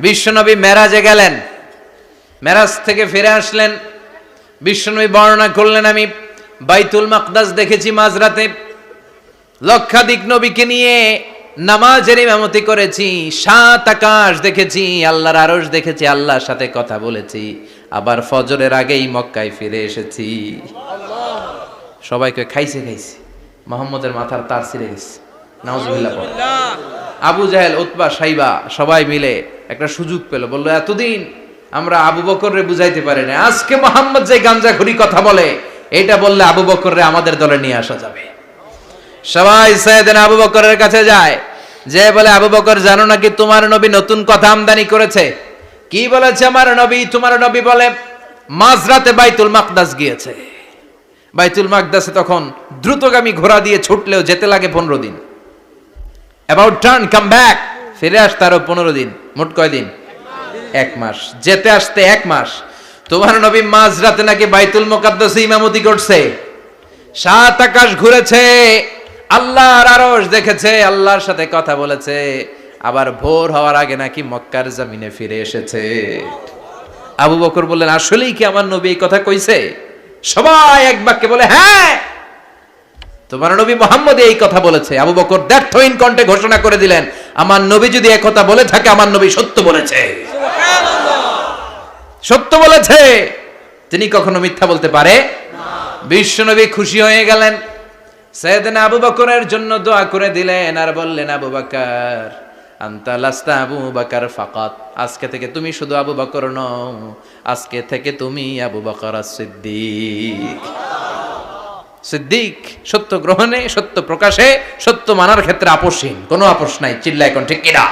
বিশ্বনবী মেরাজে গেলেন, মেরাজ থেকে ফিরে আসলেন। বিশ্বনবী বর্ণনা করলেন, আমি বাইতুল মাকদাস দেখেছি মাঝরাতে, লক্ষাধিক নবীকে নিয়ে নামাজের ইমামতি করেছি, 7 আকাশ দেখেছি, আল্লাহর আরশ দেখেছি, আল্লাহর সাথে কথা বলেছি, আবার ফজরের আগেই মক্কায় ফিরে এসেছি। সবাইকে খাইছে মোহাম্মদের মাথার তার ছিঁড়ে গেছে, নাউজুবিল্লাহ। আবু জাহেল, উতবা, সাইবা সবাই মিলে একটা সুযোগ পেল, বলল এতদিন আমরা আবু বকররে বুঝাইতে পারি না, আজকে মোহাম্মদ যে গাঞ্জাখুরি কথা বলে এটা বললে আবু বকররে আমাদের দলে নিয়ে আসা যাবে। সবাই সাইয়েদনা আবু বকরের কাছে যায়, যে বলে আবু বকর জানো নাকি তোমার নবী নতুন কথা আমদানি করেছে? কি বলেছে আমার নবী? তোমার নবী বলে মাঝরাতে বাইতুল মাকদাস গিয়েছে। বাইতুল মাকদাসে তখন দ্রুতগামী ঘোড়া দিয়ে ছুটলেও যেতে লাগে 15 দিন। অ্যাবাউট টার্ন কাম ব্যাক, ফিরে আসতে আরো 15 দিন, মোট কয় দিন? 1 মাস, যেতে আসতে 1 মাস। তোমার নবী মাঝরাতে নাকি বাইতুল মুকাদ্দাসে ইমামতি করছে, 7 আকাশ ঘুরেছে, আল্লাহর আরশ দেখেছে, আল্লাহর সাথে কথা বলেছে, আবার ভোর হওয়ার আগে নাকি মক্কার জমিনে ফিরে এসেছে। আবু বকর বললেন, আসলেই কি আমার নবী এই কথা কইছে? সবাই এক বাক্যে বলে, হ্যাঁ তোমার নবী মুহাম্মদ এই কথা বলেছে। আবু বকর দ্ব্যর্থহীন কণ্ঠে ঘোষণা করে দিলেন, আমার নবী যদি এই কথা বলে থাকে, আমার নবী সত্য বলেছে, সত্য বলেছে, তিনি কখনো মিথ্যা বলতে পারে না। বিশ্বনবী খুশি হয়ে গেলেন, সাইয়েদনা আবু বকরের জন্য দোয়া করে দিলেন, আর বললেন, আবু বকর আনতা লাস্তা আবু বকর ফাকাত, আজকে থেকে তুমি শুধু আবু বকর নও, আজকে থেকে তুমি আবু বকর সিদ্দিক। সিদ্দিক সত্য গ্রহণে, সত্য প্রকাশে, সত্য মানার ক্ষেত্রে আপোষহীন, কোনো আপোষ নাই। চিল্লায় কোন ঠিক কিনা?